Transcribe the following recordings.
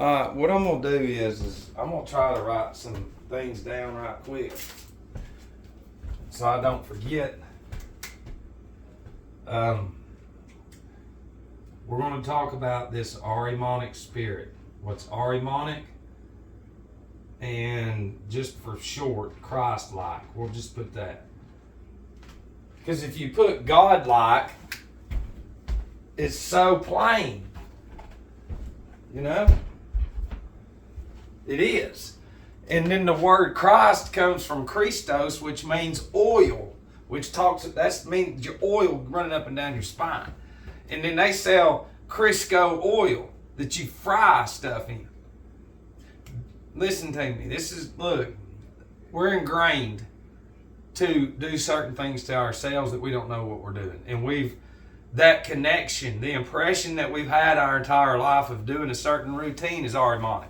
What I'm gonna do is I'm gonna try to write some things down right quick so I don't forget. We're going to talk about this Ahrimanic spirit. What's Ahrimanic? And just for short, Christ-like. We'll just put that. Because if you put God-like, it's so plain. You know? It is. And then the word Christ comes from Christos, which means oil, which that means your oil running up and down your spine. And then they sell Crisco oil that you fry stuff in. Listen to me. Look, we're ingrained to do certain things to ourselves that we don't know what we're doing. And that connection, the impression that we've had our entire life of doing a certain routine is Ahrimanic.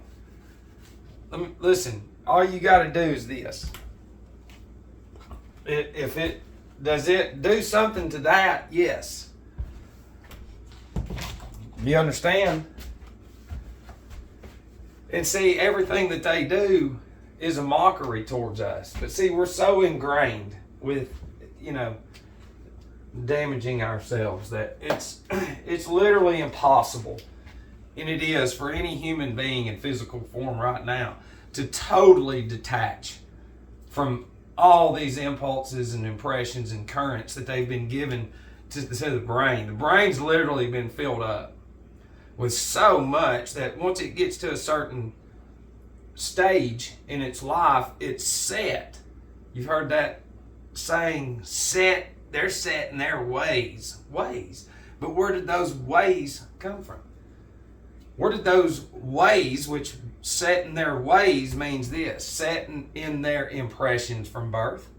Listen, all you got to do is this. Does it do something to that? Yes. You understand? And see, everything that they do is a mockery towards us. But see, we're so ingrained with, damaging ourselves that it's literally impossible. And it is for any human being in physical form right now to totally detach from all these impulses and impressions and currents that they've been given to the brain. The brain's literally been filled up with so much that once it gets to a certain stage in its life, it's set. You've heard that saying, set. They're set in their ways. But where did those ways come from? Where did those ways, which set in their ways means this, set in their impressions from birth,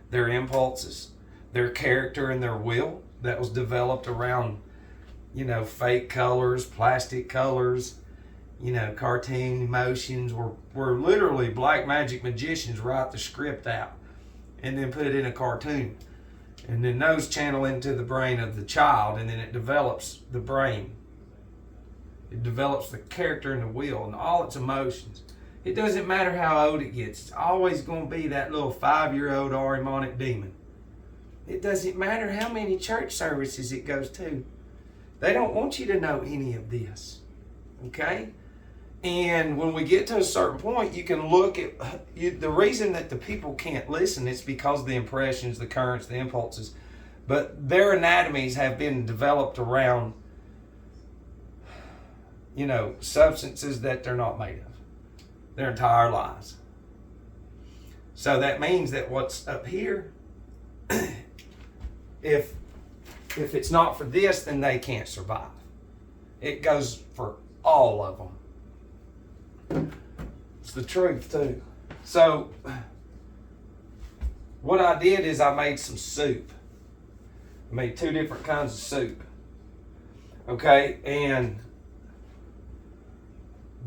their impulses, their character and their will that was developed around, fake colors, plastic colors, cartoon emotions, where literally black magic magicians write the script out and then put it in a cartoon. And then those channel into the brain of the child, and then it develops the brain. It develops the character and the will and all its emotions. It doesn't matter how old it gets. It's always going to be that little 5-year-old Ahrimanic demon. It doesn't matter how many church services it goes to. They don't want you to know any of this. Okay? And when we get to a certain point, you can look at the reason that the people can't listen is because of the impressions, the currents, the impulses. But their anatomies have been developed around, substances that they're not made of their entire lives. So that means that what's up here, if it's not for this, then they can't survive. It goes for all of them. It's the truth too. So what I did is I made some soup. I made 2 different kinds of soup. Okay, and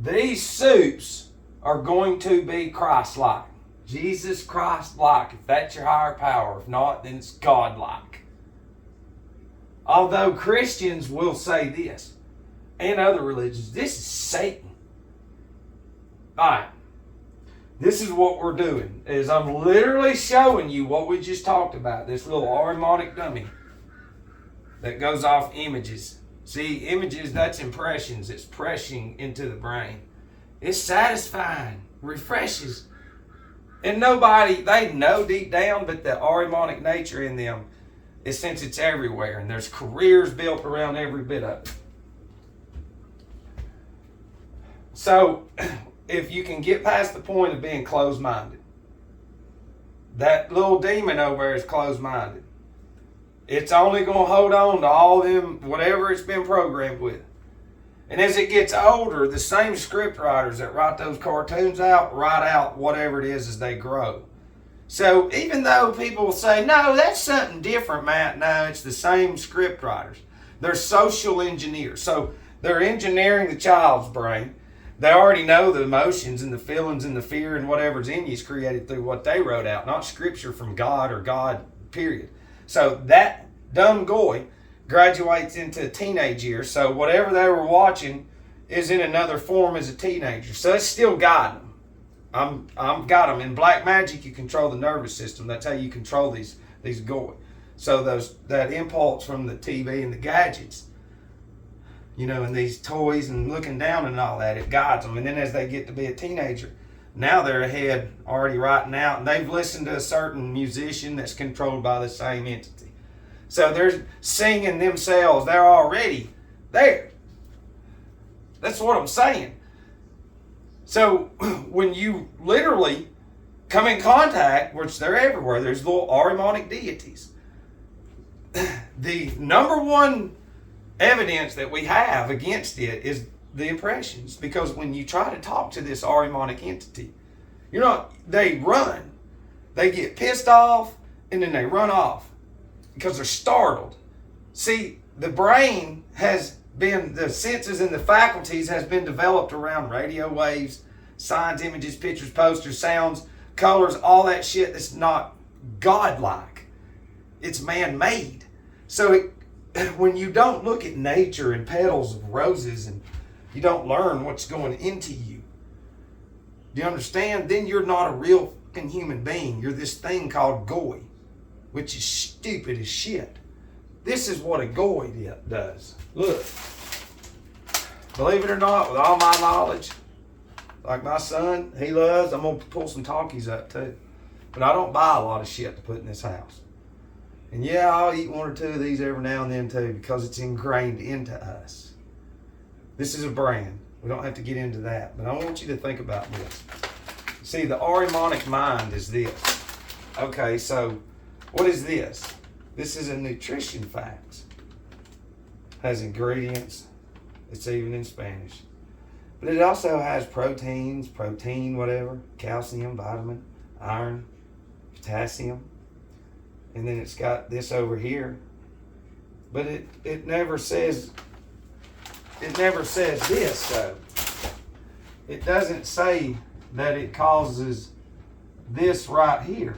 these soups are going to be Christ-like. Jesus Christ-like, if that's your higher power. If not, then it's God-like. Although Christians will say this, and other religions, this is Satan. Alright, this is what we're doing, is I'm literally showing you what we just talked about, this little Ahrimanic dummy that goes off images. See, images, that's impressions. It's pressing into the brain. It's satisfying, refreshes. And they know deep down, but the Ahrimanic nature in them is since it's everywhere. And there's careers built around every bit of it. So, if you can get past the point of being closed-minded, that little demon over there is closed-minded. It's only going to hold on to all them, whatever it's been programmed with. And as it gets older, the same script writers that write those cartoons out, write out whatever it is as they grow. So even though people will say, no, that's something different, Matt. No, it's the same script writers. They're social engineers. So they're engineering the child's brain. They already know the emotions and the feelings and the fear and whatever's in you is created through what they wrote out, not scripture from God or God, period. So that dumb goy graduates into teenage years. So whatever they were watching is in another form as a teenager. So it's still guiding them. I'm got them. In black magic, you control the nervous system. That's how you control these goy. So that impulse from the TV and the gadgets, you know, and these toys and looking down and all that, it guides them. And then as they get to be a teenager, now they're ahead already writing out, and they've listened to a certain musician that's controlled by the same entity. So they're singing themselves. They're already there. That's what I'm saying. So when you literally come in contact, which they're everywhere, there's little Ahrimanic deities. The number one evidence that we have against it is the impressions, because when you try to talk to this Ahrimanic entity, they run. They get pissed off and then they run off because they're startled. See, the brain the senses and the faculties has been developed around radio waves, signs, images, pictures, posters, sounds, colors, all that shit that's not godlike. It's man-made. So when you don't look at nature and petals of roses and you don't learn what's going into you, do you understand? Then you're not a real fucking human being. You're this thing called goy, which is stupid as shit. This is what a goy does. Look. Believe it or not, with all my knowledge, like my son, he loves, I'm going to pull some talkies up too. But I don't buy a lot of shit to put in this house. And yeah, I'll eat one or two of these every now and then too, because it's ingrained into us. This is a brand. We don't have to get into that. But I want you to think about this. See, the Ahrimanic mind is this. Okay, so what is this? This is a nutrition facts. Has ingredients. It's even in Spanish. But it also has protein, whatever, calcium, vitamin, iron, potassium. And then it's got this over here. But it never says this though. It doesn't say that it causes this right here.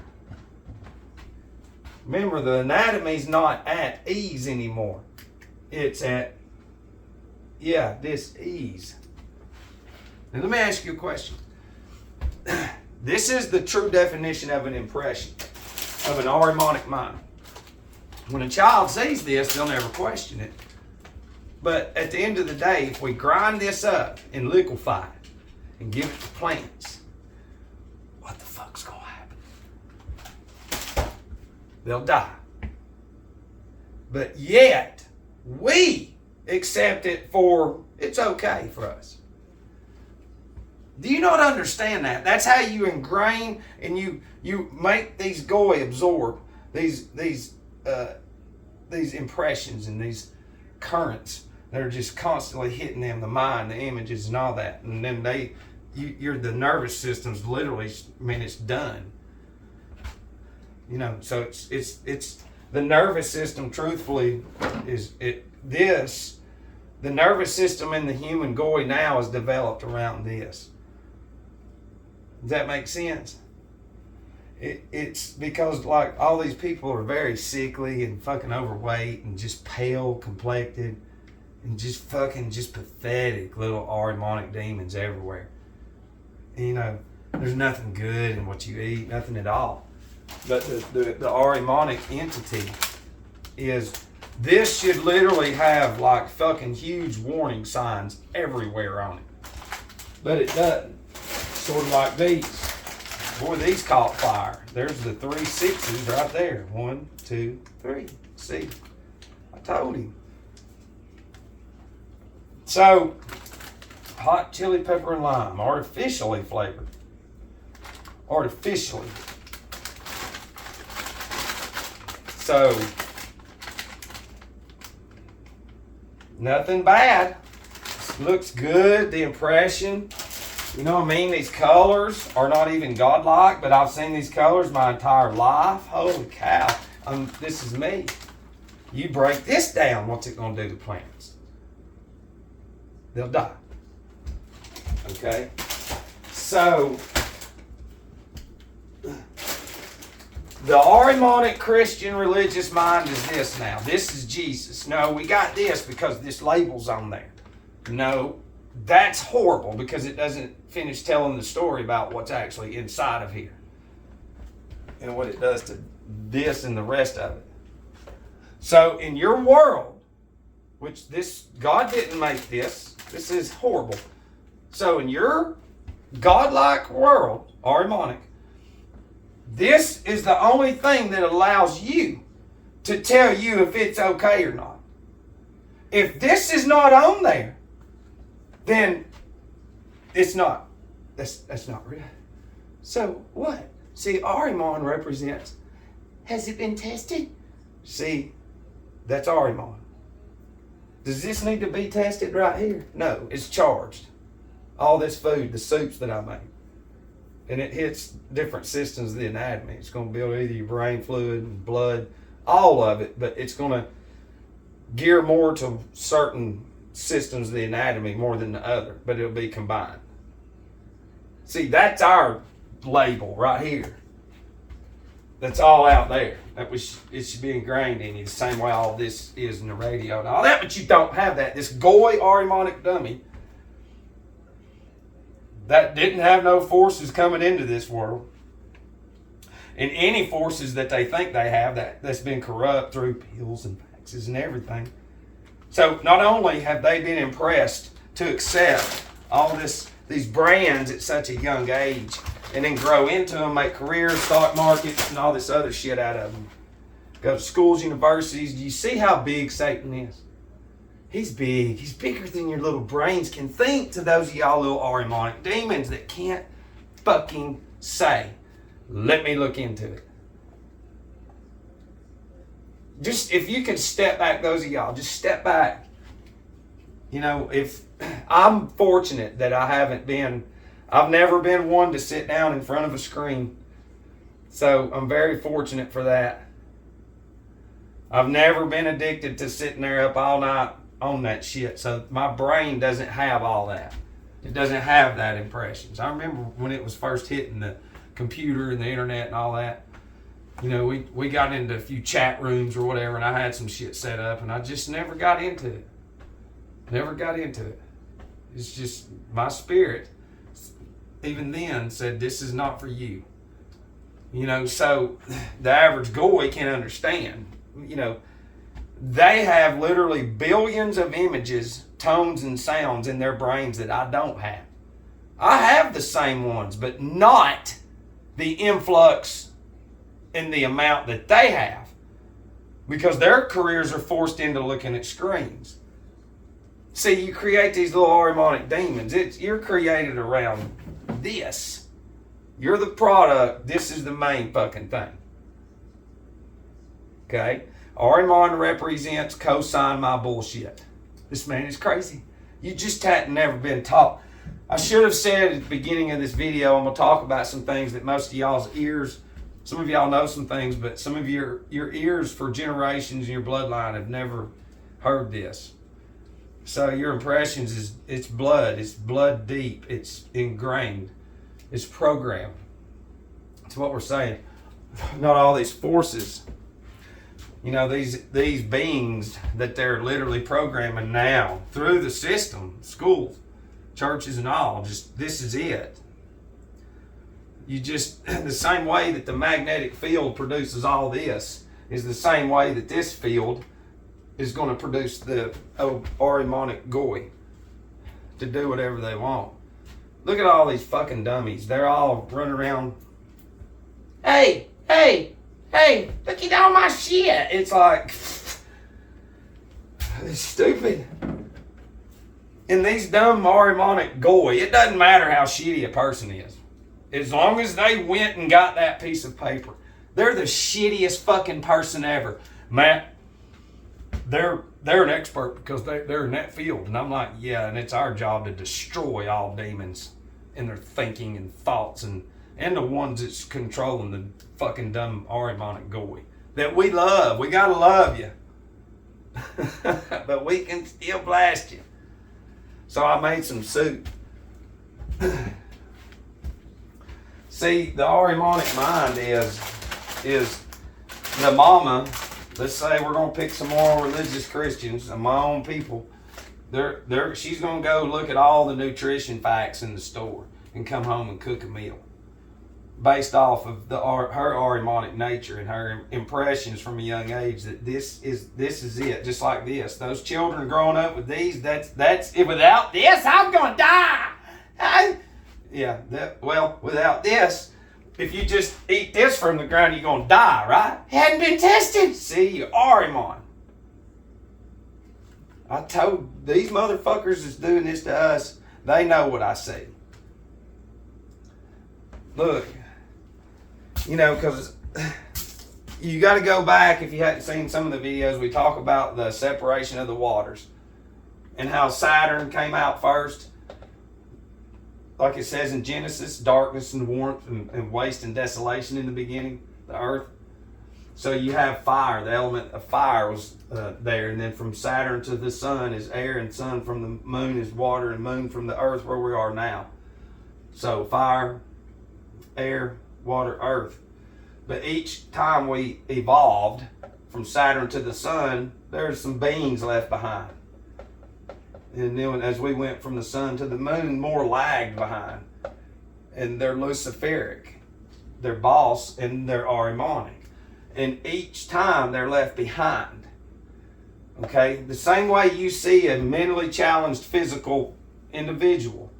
Remember, the anatomy's not at ease anymore. It's at this ease. Now let me ask you a question. This is the true definition of an impression, of an Ahrimanic mind. When a child sees this, they'll never question it. But at the end of the day, if we grind this up and liquefy it and give it to plants, what the fuck's gonna happen? They'll die. But yet, we accept it for it's okay for us. Do you not understand that? That's how you ingrain and you make these goy absorb these impressions and these currents that are just constantly hitting them, the mind, the images, and all that. And then the nervous system's literally, it's done. So it's the nervous system. Truthfully, the nervous system in the human goy now is developed around this. Does that make sense? It's because like all these people are very sickly and fucking overweight and just pale complected and just pathetic little Ahrimanic demons everywhere. And, there's nothing good in what you eat, nothing at all. But the Ahrimanic entity is, this should literally have like fucking huge warning signs everywhere on it. But it doesn't. Sort of like these. Boy, these caught fire. There's the 3 6s right there. 1, 2, 3. See? I told him. So, hot chili pepper and lime, artificially flavored. Artificially. So, nothing bad. Looks good, the impression. You know what I mean? These colors are not even godlike, but I've seen these colors my entire life. Holy cow. This is me. You break this down, what's it going to do to plants? They'll die. Okay? So, the Ahrimanic Christian religious mind is this now. This is Jesus. No, we got this because this label's on there. No, that's horrible because it doesn't finish telling the story about what's actually inside of here and what it does to this and the rest of it. So in your world, which this, God didn't make this. This is horrible. So in your godlike world, Ahrimanic, this is the only thing that allows you to tell you if it's okay or not. If this is not on there, then it's not. That's not real. So what? See, Ahriman represents, has it been tested? See, that's Ahriman. Does this need to be tested right here? No, it's charged. All this food, the soups that I make. And it hits different systems of the anatomy. It's going to build either your brain fluid and blood, all of it, but it's going to gear more to certain systems of the anatomy more than the other, but it'll be combined. See, that's our label right here. That's all out there. It should be ingrained in you the same way all this is in the radio and all that, but you don't have that. This Goy Ahrimanic dummy that didn't have no forces coming into this world, and any forces that they think they have that's been corrupt through pills and faxes and everything. So not only have they been impressed to accept all these brands at such a young age, and then grow into them, make careers, stock markets, and all this other shit out of them. Go to schools, universities. Do you see how big Satan is? He's big. He's bigger than your little brains can think, to those of y'all little Ahrimanic demons that can't fucking say, let me look into it. Just, if you can step back, those of y'all, just step back. You know, if I'm fortunate that I've never been one to sit down in front of a screen. So I'm very fortunate for that. I've never been addicted to sitting there up all night on that shit. So my brain doesn't have all that. It doesn't have that impressions. I remember when it was first hitting the computer and the internet and all that. You know, we got into a few chat rooms or whatever, and I had some shit set up, and I just never got into it. Never got into it. It's just my spirit. Even then said, this is not for you. You know, so the average goy can understand. You know, they have literally billions of images, tones, and sounds in their brains that I don't have. I have the same ones, but not the influx in the amount that they have, because their careers are forced into looking at screens. See, you create these little Ahrimanic demons. You're created around this. You're the product. This is the main fucking thing. Okay? Ahriman represents co-sign my bullshit. This man is crazy. You just hadn't never been taught. I should have said at the beginning of this video, I'm going to talk about some things that most of y'all's ears, some of y'all know some things, but some of your ears for generations in your bloodline have never heard this. So your impressions it's blood deep, it's ingrained, it's programmed. That's what we're saying. Not all these forces, you know, these beings that they're literally programming now through the system, schools, churches and all, just this is it. You just, the same way that the magnetic field produces all this is the same way that this field is going to produce the Ahrimanic Goy to do whatever they want. Look at all these fucking dummies. They're all running around. Hey, look at all my shit. It's like, it's stupid. And these dumb Ahrimanic Goy, it doesn't matter how shitty a person is. As long as they went and got that piece of paper, they're the shittiest fucking person ever. Matt, they're an expert because they're in that field. And I'm like, yeah, and it's our job to destroy all demons in their thinking and thoughts and the ones that's controlling the fucking dumb Ahrimanic Goy that we love. We gotta love you. But we can still blast you. So I made some soup. See, the Ahrimanic mind is the mama. Let's say we're going to pick some more religious Christians, my own people, She's gonna go look at all the nutrition facts in the store and come home and cook a meal based off of her Ahrimanic nature and her impressions from a young age that this is it, just like this. Those children growing up with these, that's without this, I'm gonna die. Without this, if you just eat this from the ground, you're gonna die, right? Hadn't been tested. See, you're Ahriman. I told these motherfuckers that's doing this to us, they know what I see. Look, because you got to go back, if you hadn't seen some of the videos, we talk about the separation of the waters and how Saturn came out first. Like it says in Genesis, darkness and warmth and waste and desolation in the beginning, the earth. So you have fire, the element of fire was there, and then from Saturn to the sun is air, and sun from the moon is water, and moon from the earth where we are now. So fire, air, water, earth. But each time we evolved from Saturn to the sun, there's some beings left behind. And then as we went from the sun to the moon, more lagged behind. And they're Luciferic, they're boss, and they're Ahrimanic. And each time they're left behind. Okay? The same way you see a mentally challenged physical individual.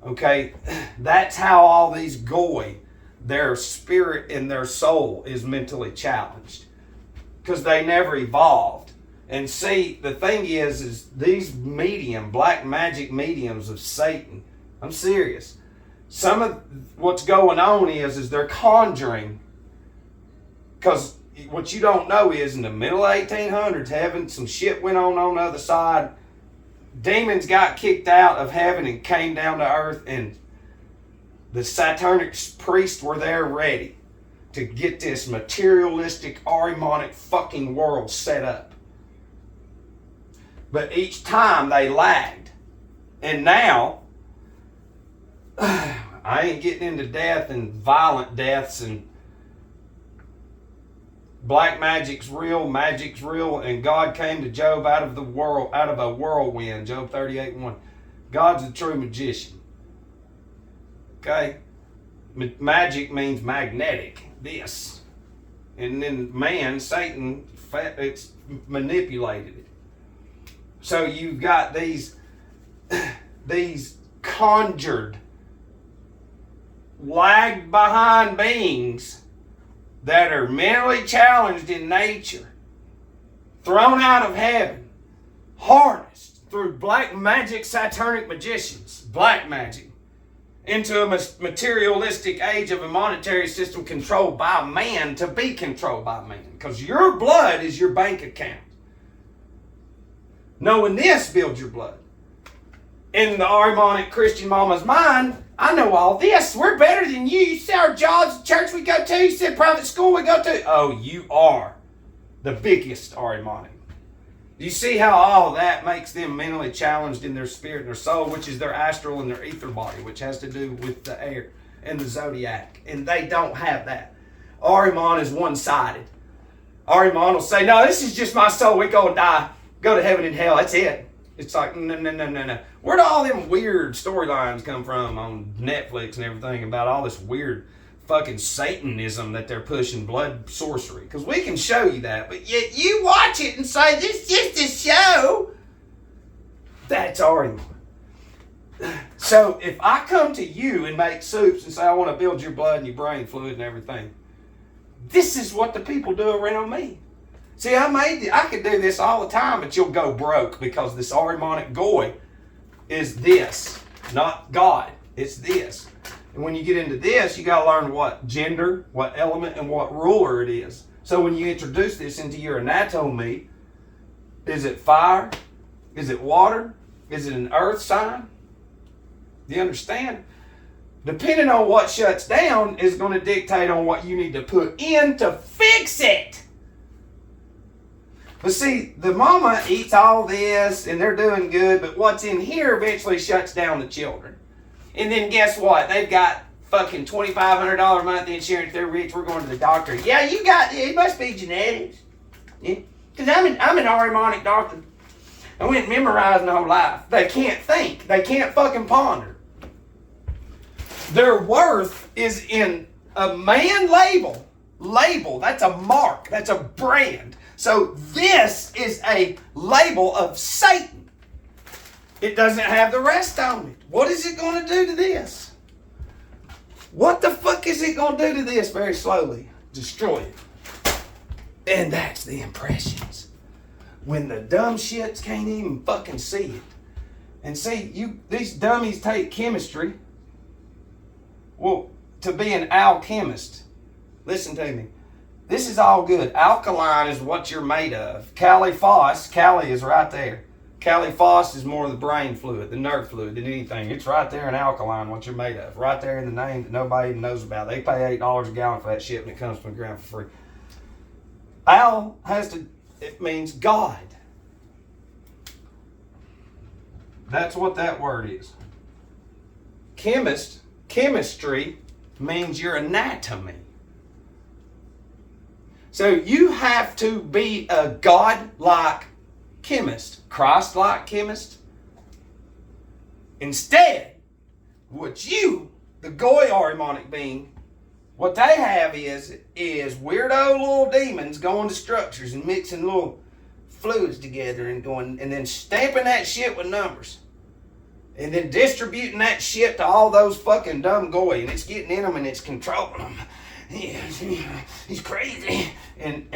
Okay? That's how all these Goy, their spirit and their soul is mentally challenged. Because they never evolved. And see, the thing is these black magic mediums of Satan, I'm serious. Some of what's going on is they're conjuring. Because what you don't know is in the middle 1800s, heaven, some shit went on the other side. Demons got kicked out of heaven and came down to earth, and the Saturnic priests were there ready to get this materialistic, Ahrimanic fucking world set up. But each time they lagged. And now, I ain't getting into death and violent deaths, and black magic's real, and God came to Job out of a whirlwind, Job 38:1. God's a true magician. Okay? Magic means magnetic, this. And then man, Satan, it's manipulated it. So you've got these conjured, lagged behind beings that are mentally challenged in nature, thrown out of heaven, harnessed through black magic, Saturnic magicians, black magic, into a materialistic age of a monetary system controlled by man to be controlled by man. Because your blood is your bank account. Knowing this builds your blood. In the Ahrimanic Christian mama's mind, I know all this. We're better than you. You see our jobs, the church we go to. You see the private school we go to. Oh, you are the biggest Ahrimanic. Do you see how all that makes them mentally challenged in their spirit and their soul, which is their astral and their ether body, which has to do with the air and the zodiac. And they don't have that. Ahriman is one-sided. Ahriman will say, no, this is just my soul. We go and die. Go to heaven and hell. That's it. It's like, no. Where do all them weird storylines come from on Netflix and everything about all this weird fucking Satanism that they're pushing, blood sorcery? Because we can show you that, but yet you watch it and say, this is just a show. That's Ahriman. So if I come to you and make soups and say, I want to build your blood and your brain fluid and everything, this is what the people do around me. See, I could do this all the time, but you'll go broke because this Ahrimanic Goy is this, not God. It's this. And when you get into this, you got to learn what gender, what element, and what ruler it is. So when you introduce this into your anatomy, is it fire? Is it water? Is it an earth sign? Do you understand? Depending on what shuts down is going to dictate on what you need to put in to fix it. But see, the mama eats all this and they're doing good, but what's in here eventually shuts down the children. And then guess what? They've got fucking $2,500 a month insurance. They're rich. We're going to the doctor. Yeah, it must be genetics. Yeah. Because I'm an Ahrimanic doctor. and went memorizing the whole life. They can't think. They can't fucking ponder. Their worth is in a man label. Label, that's a mark. That's a brand. So this is a label of Satan. It doesn't have the rest on it. What is it going to do to this? What the fuck is it going to do to this very slowly? Destroy it. And that's the impressions. When the dumb shits can't even fucking see it. And see, these dummies take chemistry. Well, to be an alchemist, listen to me. This is all good. Alkaline is what you're made of. Kali is right there. Kali is more of the brain fluid, the nerve fluid than anything. It's right there in alkaline, what you're made of. Right there in the name that nobody even knows about. They pay $8 a gallon for that shit when it comes from the ground for free. It means God. That's what that word is. Chemistry means your anatomy. So you have to be a God-like chemist, Christ-like chemist. Instead, the Goy Ahrimanic being, what they have is weirdo little demons going to structures and mixing little fluids together and then stamping that shit with numbers. And then distributing that shit to all those fucking dumb Goy, and it's getting in them and it's controlling them. He's crazy. And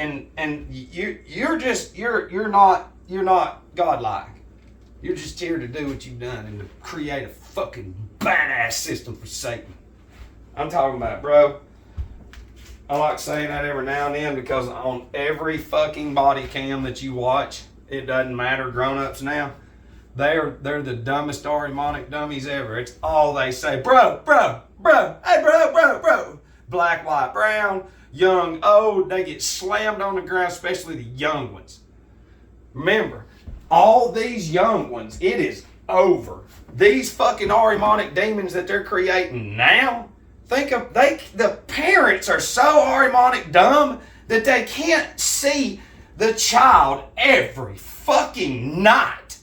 you're not godlike. You're just here to do what you've done and to create a fucking badass system for Satan. I'm talking about, bro. I like saying that every now and then because on every fucking body cam that you watch, it doesn't matter, grown-ups now, they're the dumbest Ahrimanic dummies ever. It's all they say, bro, hey bro. Black, white, brown, young, old, they get slammed on the ground, especially the young ones. Remember, all these young ones, it is over. These fucking Ahrimanic demons that they're creating now, the parents are so Ahrimanic dumb that they can't see the child every fucking night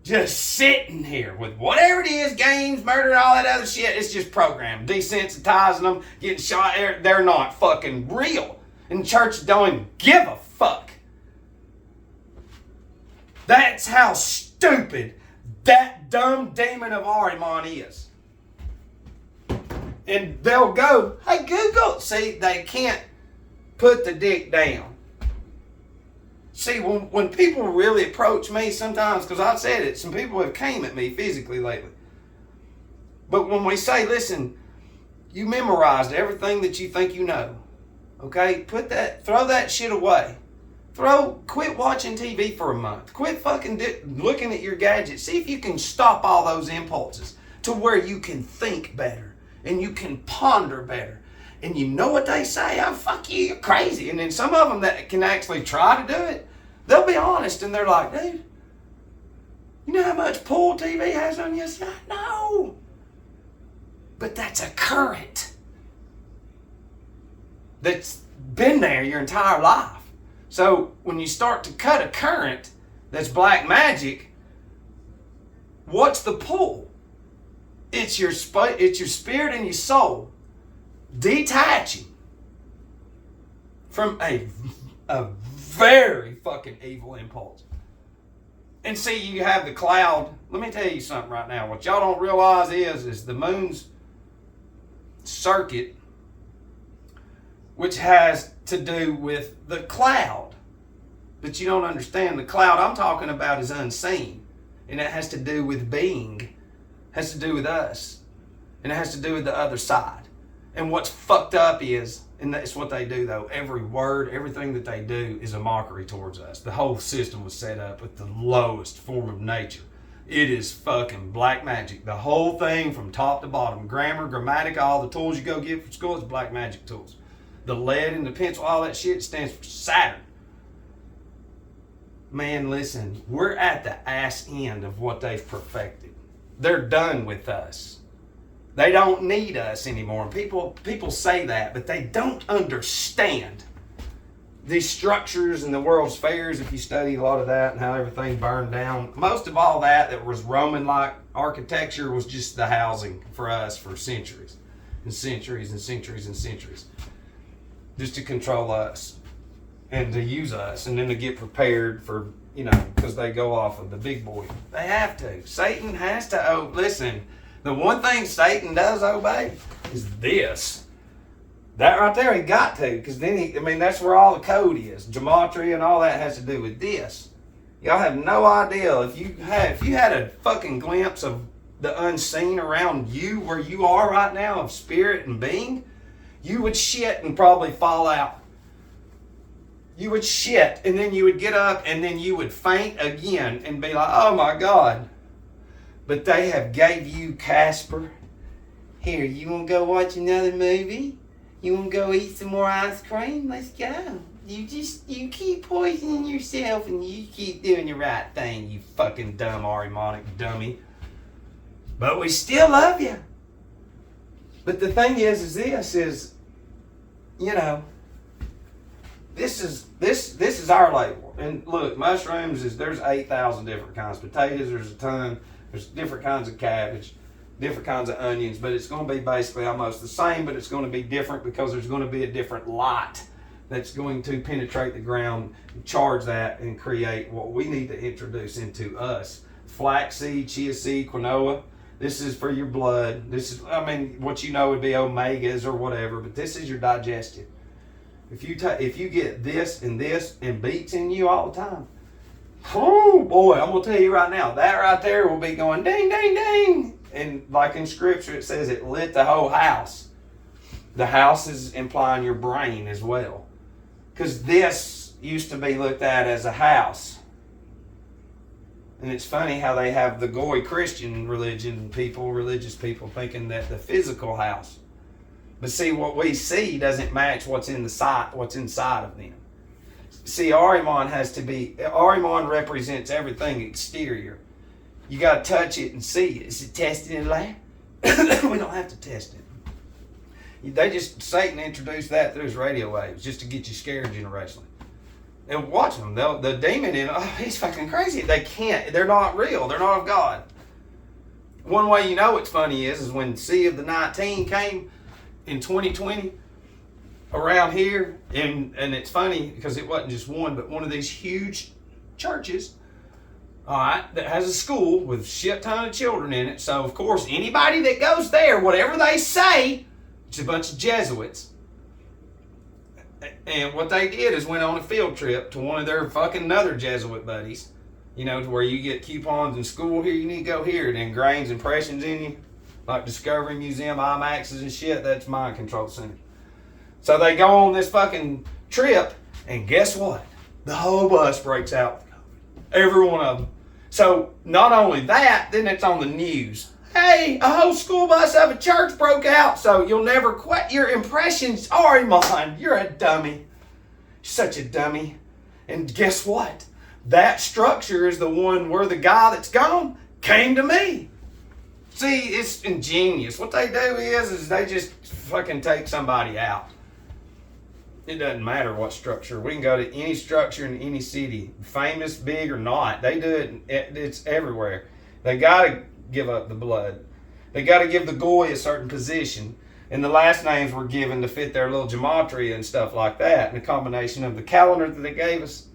just sitting here with whatever it is, games, murder, all that other shit. It's just programmed, desensitizing them, getting shot. They're not fucking real. And churches don't even give a fuck. That's how stupid that dumb demon of Ahriman is. And they'll go, hey, Google. See, they can't put the dick down. See, when people really approach me sometimes, because I've said it, some people have came at me physically lately. But when we say, listen, you memorized everything that you think you know. Okay? Throw that shit away. Quit watching TV for a month. Quit fucking looking at your gadgets. See if you can stop all those impulses to where you can think better and you can ponder better. And you know what they say? Oh, fuck you, you're crazy. And then some of them that can actually try to do it, they'll be honest and they're like, dude, you know how much pull TV has on your side? No. But that's a current that's been there your entire life. So when you start to cut a current that's black magic, what's the pull? It's your spirit and your soul detaching from a very fucking evil impulse. And see, you have the cloud. Let me tell you something right now. What y'all don't realize is the moon's circuit, which has to do with the cloud. But you don't understand. The cloud I'm talking about is unseen. And it has to do with being. It has to do with us. And it has to do with the other side. And what's fucked up is, and that's what they do though, every word, everything that they do is a mockery towards us. The whole system was set up with the lowest form of nature. It is fucking black magic. The whole thing from top to bottom, grammar, grammatica, all the tools you go get for school is black magic tools. The lead and the pencil, all that shit stands for Saturn. Man, listen, we're at the ass end of what they've perfected. They're done with us. They don't need us anymore. And people say that, but they don't understand these structures and the world's fairs, if you study a lot of that and how everything burned down, most of all that was Roman-like architecture was just the housing for us for centuries and centuries and centuries and centuries. Just to control us and to use us and then to get prepared for, because they go off of the big boy. They have to. Satan has to. Listen, the one thing Satan does obey is this. That right there, he got to, because then that's where all the code is. Gematria and all that has to do with this. Y'all have no idea. If you had a fucking glimpse of the unseen around you, where you are right now, of spirit and being, you would shit and probably fall out. You would shit, and then you would get up, and then you would faint again and be like, oh my God. But they have gave you Casper. Here, you want to go watch another movie? You want to go eat some more ice cream? Let's go. You keep poisoning yourself and you keep doing the right thing, you fucking dumb Ahrimanic dummy. But we still love you. But the thing is this is, this is our label. And look, mushrooms there's 8,000 different kinds. Potatoes, there's a ton. There's different kinds of cabbage, different kinds of onions, but it's going to be basically almost the same, but it's going to be different because there's going to be a different light that's going to penetrate the ground, charge that, and create what we need to introduce into us. Flaxseed, chia seed, quinoa. This is for your blood. This is, what would be omegas or whatever, but this is your digestion. If you get this and beets in you all the time, oh boy, I'm going to tell you right now, that right there will be going ding, ding, ding. And like in scripture, it says it lit the whole house. The house is implying your brain as well. Because this used to be looked at as a house. And it's funny how they have the Goy Christian religious people thinking that the physical house. But see, what we see doesn't match what's inside of them. See, Ahriman represents everything exterior. You got to touch it and see it. Is it tested in the lab? We don't have to test it. Satan introduced that through his radio waves just to get you scared generationally. And watch them. The demon he's fucking crazy. They can't. They're not real. They're not of God. One way you know it's funny is when Sea of the 19 came in 2020 around here, and it's funny because it wasn't just one, but one of these huge churches, all right, that has a school with a shit ton of children in it. So of course anybody that goes there, whatever they say, it's a bunch of Jesuits. And what they did is went on a field trip to one of their fucking other Jesuit buddies, to where you get coupons in school. Here, you need to go here. It ingrains impressions in you, like Discovery Museum, IMAXs and shit. That's mind control center. So they go on this fucking trip, and guess what? The whole bus breaks out. Every one of them. So not only that, then it's on the news. Hey, a whole school bus of a church broke out, so you'll never quit your impressions. Ahriman, you're a dummy. Such a dummy. And guess what? That structure is the one where the guy that's gone came to me. See, it's ingenious. What they do is they just fucking take somebody out. It doesn't matter what structure. We can go to any structure in any city, famous, big or not. They do it. It's everywhere. They got to give up the blood. They got to give the goy a certain position. And the last names were given to fit their little gematria and stuff like that. And a combination of the calendar that they gave us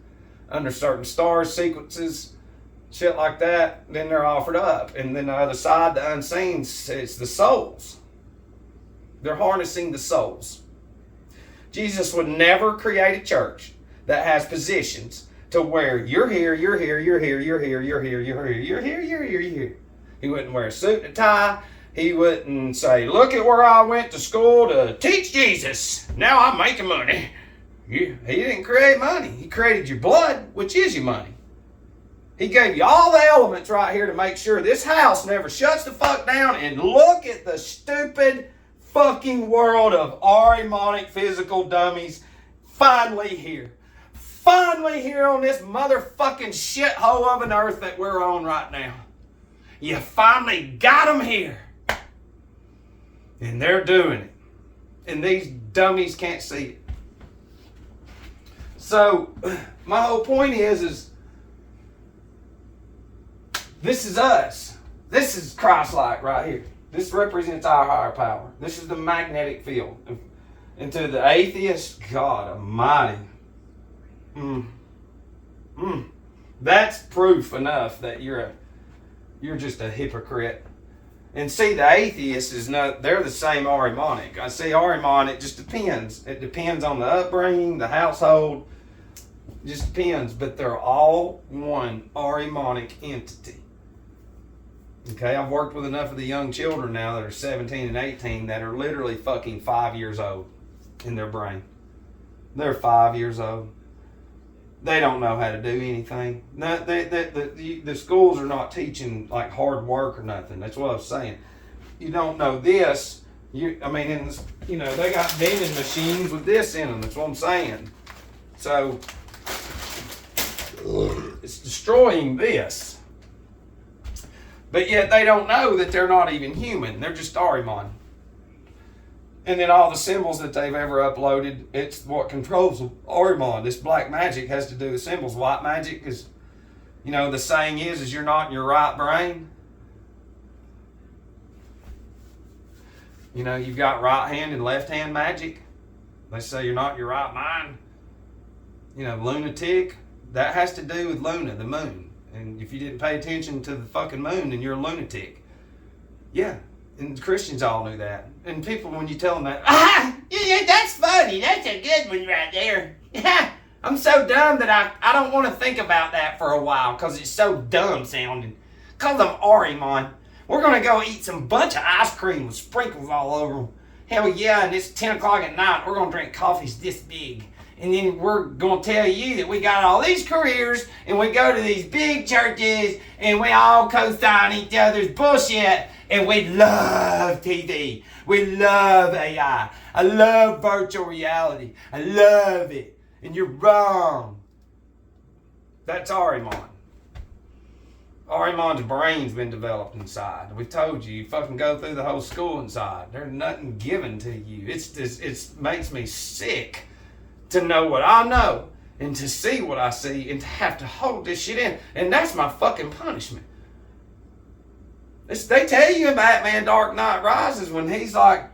under certain stars, sequences, shit like that. Then they're offered up. And then the other side, the unseen, it's the souls. They're harnessing the souls. Jesus would never create a church that has positions to where you're here, you're here, you're here, you're here, you're here, you're here, you're here, you're here, you're here. He wouldn't wear a suit and a tie. He wouldn't say, look at where I went to school to teach Jesus. Now I'm making money. He didn't create money. He created your blood, which is your money. He gave you all the elements right here to make sure this house never shuts the fuck down. And look at the stupid fucking world of Ahrimanic physical dummies finally here. Finally here on this motherfucking shithole of an earth that we're on right now. You finally got them here. And they're doing it. And these dummies can't see it. So my whole point is this is us. This is Christ-like right here. This represents our higher power. This is the magnetic field. And to the atheist, God Almighty, that's proof enough that you're just a hypocrite. And see, the atheist is not, they're the same Ahrimanic. I see Ahriman, it just depends. It depends on the upbringing, the household, it just depends. But they're all one Ahrimanic entity. Okay, I've worked with enough of the young children now that are 17 and 18 that are literally fucking 5 years old in their brain. They're 5 years old. They don't know how to do anything. No, the schools are not teaching like hard work or nothing. That's what I was saying. You don't know this. They got vending machines with this in them. That's what I'm saying. So it's destroying this. But yet they don't know that they're not even human. They're just Ahriman. And then all the symbols that they've ever uploaded, it's what controls them. Ahriman, this black magic has to do with symbols. White magic is, the saying is you're not in your right brain. You've got right hand and left hand magic. They say you're not in your right mind. Lunatic, that has to do with Luna, the moon. And if you didn't pay attention to the fucking moon, then you're a lunatic. Yeah. And the Christians all knew that. And people, when you tell them that, yeah, that's funny. That's a good one right there. I'm so dumb that I don't want to think about that for a while because it's so dumb sounding. Because I'm Ahriman. We're going to go eat some bunch of ice cream with sprinkles all over them. Hell yeah, and it's 10 o'clock at night. We're going to drink coffees this big. And then we're going to tell you that we got all these careers and we go to these big churches and we all co-sign each other's bullshit. And we love TV. We love AI. I love virtual reality. I love it. And you're wrong. That's Ahriman. Ahriman's brain's been developed inside. We told you fucking go through the whole school inside. There's nothing given to you. It makes me sick to know what I know and to see what I see and to have to hold this shit in. And that's my fucking punishment. They tell you in Batman Dark Knight Rises when he's like,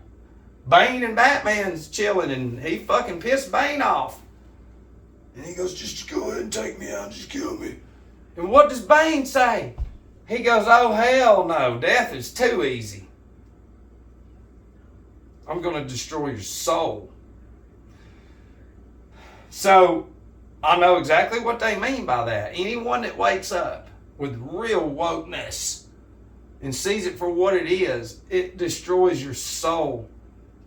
Bane and Batman's chilling and he fucking pissed Bane off. And he goes, just go ahead and take me out, just kill me. And what does Bane say? He goes, oh hell no, death is too easy. I'm going to destroy your soul. So, I know exactly what they mean by that. Anyone that wakes up with real wokeness and sees it for what it is, it destroys your soul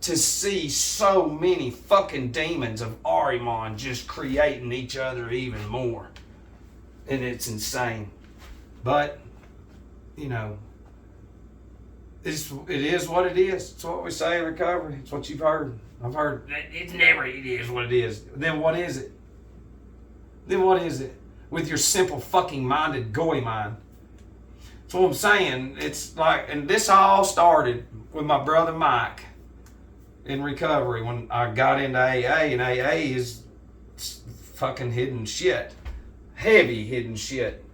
to see so many fucking demons of Ahriman just creating each other even more. And it's insane. But, it is what it is. It's what we say in recovery. It's what you've heard. I've heard, it is what it is. Then what is it? With your simple fucking minded goy mind. That's what I'm saying. It's like, and this all started with my brother Mike in recovery when I got into AA, and AA is fucking hidden shit. Heavy hidden shit.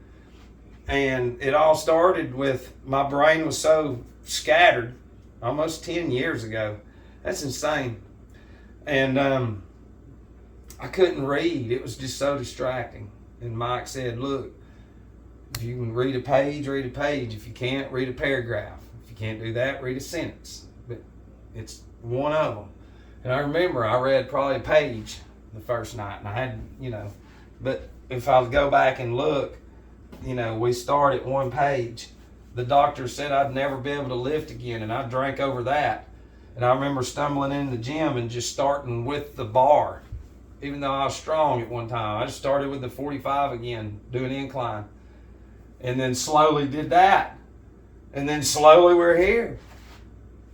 And it all started with my brain was so scattered almost 10 years ago. That's insane. And I couldn't read. It was just so distracting. And Mike said, look, if you can read a page, read a page. If you can't, read a paragraph. If you can't do that, read a sentence. But it's one of them. And I remember I read probably a page the first night. And I had, but if I go back and look, we start at one page. The doctor said I'd never be able to lift again, and I drank over that. And I remember stumbling in the gym and just starting with the bar. Even though I was strong at one time, I just started with the 45 again, doing incline. And then slowly did that. And then slowly we're here.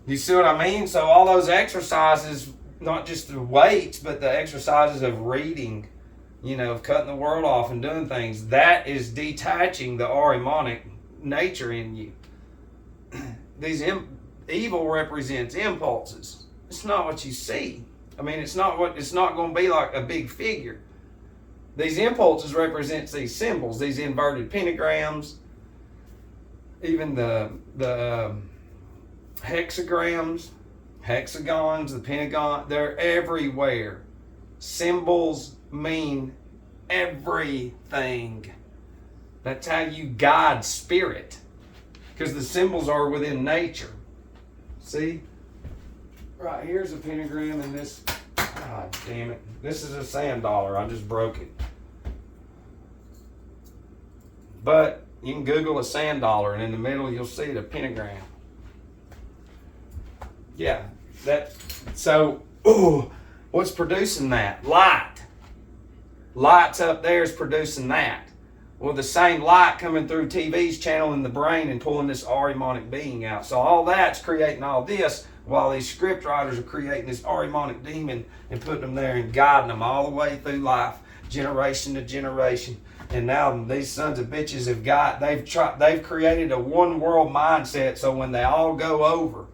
You see what I mean? So all those exercises, not just the weights, but the exercises of reading, of cutting the world off and doing things, that is detaching the Ahrimanic nature in you. Evil represents impulses. It's not what you see. I mean, it's not going to be like a big figure. These impulses represents these symbols, these inverted pentagrams, even the hexagrams, hexagons, the pentagon, they're everywhere. Symbols mean everything. That's how you guide spirit, because the symbols are within nature. See? Right here's a pentagram, and this, God damn it. This is a sand dollar. I just broke it. But you can Google a sand dollar, and in the middle you'll see the pentagram. Yeah, so, what's producing that? Light. Light's up there is producing that. Well, the same light coming through TV's channel in the brain and pulling this Ahrimanic being out. So all that's creating all this, while these script writers are creating this Ahrimanic demon and putting them there and guiding them all the way through life, generation to generation. And now these sons of bitches they've created a one world mindset, so when they all go over,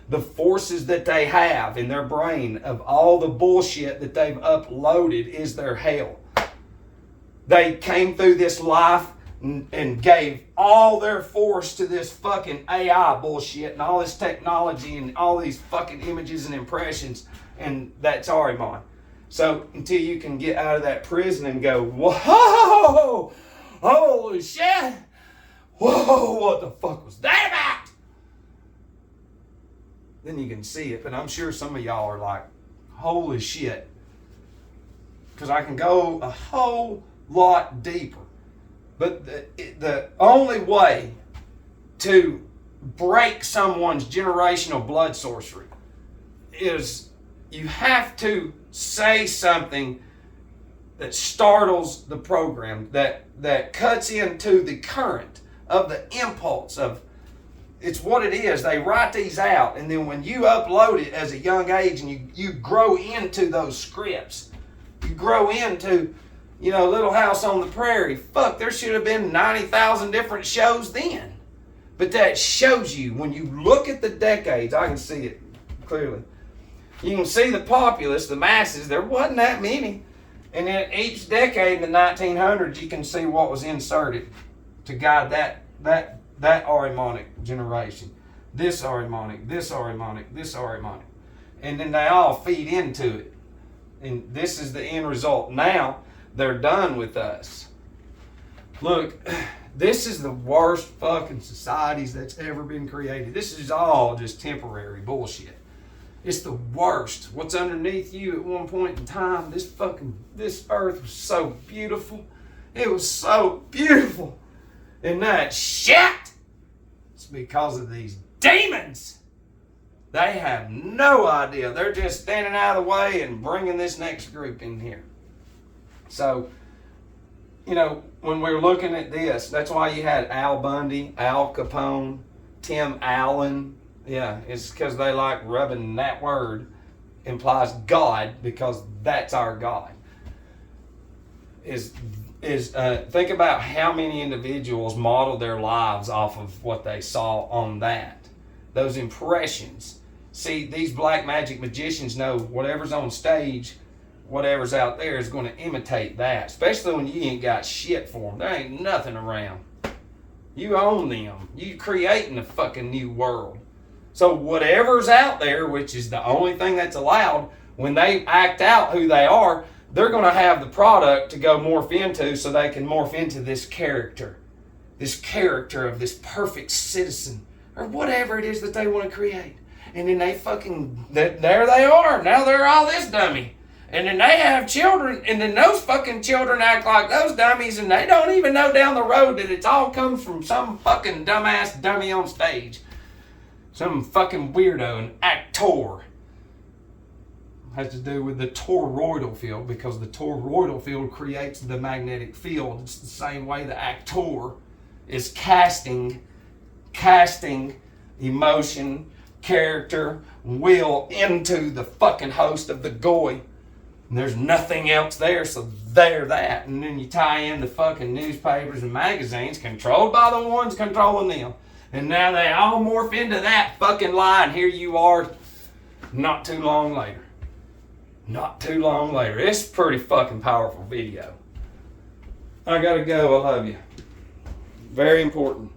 the forces that they have in their brain of all the bullshit that they've uploaded is their hell. They came through this life and gave all their force to this fucking AI bullshit and all this technology and all these fucking images and impressions, and that's Ahriman. So until you can get out of that prison and go, whoa, holy shit, whoa, what the fuck was that about? Then you can see it. But I'm sure some of y'all are like, holy shit. Because I can go a whole lot deeper. But the only way to break someone's generational blood sorcery is you have to say something that startles the program, that cuts into the current of the impulse of, it's what it is. They write these out, and then when you upload it as a young age and you grow into those scripts, you grow into, Little House on the Prairie. Fuck, there should have been 90,000 different shows then. But that shows you, when you look at the decades, I can see it clearly. You can see the populace, the masses, there wasn't that many. And then each decade in the 1900s, you can see what was inserted to guide that Ahrimanic generation. This Ahrimanic, this Ahrimanic, this Ahrimanic. And then they all feed into it. And this is the end result. Now, they're done with us. Look, this is the worst fucking societies that's ever been created. This is all just temporary bullshit. It's the worst. What's underneath you at one point in time, this earth was so beautiful. It was so beautiful. And that shit, it's because of these demons. They have no idea. They're just standing out of the way and bringing this next group in here. So, when we're looking at this, that's why you had Al Bundy, Al Capone, Tim Allen. Yeah, it's because they like rubbing that word implies God, because that's our God. Think about how many individuals modeled their lives off of what they saw on that. Those impressions. See, these black magic magicians know whatever's on stage, whatever's out there is going to imitate that. Especially when you ain't got shit for them. There ain't nothing around. You own them. You creating a fucking new world. So whatever's out there, which is the only thing that's allowed, when they act out who they are, they're going to have the product to go morph into, so they can morph into this character of this perfect citizen, or whatever it is that they want to create. And then there they are. Now they're all this dummy. And then they have children, and then those fucking children act like those dummies, and they don't even know down the road that it's all comes from some fucking dumbass dummy on stage. Some fucking weirdo, an actor. Has to do with the toroidal field, because the toroidal field creates the magnetic field. It's the same way the actor is casting emotion, character, will into the fucking host of the goy. And there's nothing else there, so they're that. And then you tie in the fucking newspapers and magazines controlled by the ones controlling them. And now they all morph into that fucking lie, and here you are not too long later. It's a pretty fucking powerful video. I gotta go. I love you. Very important.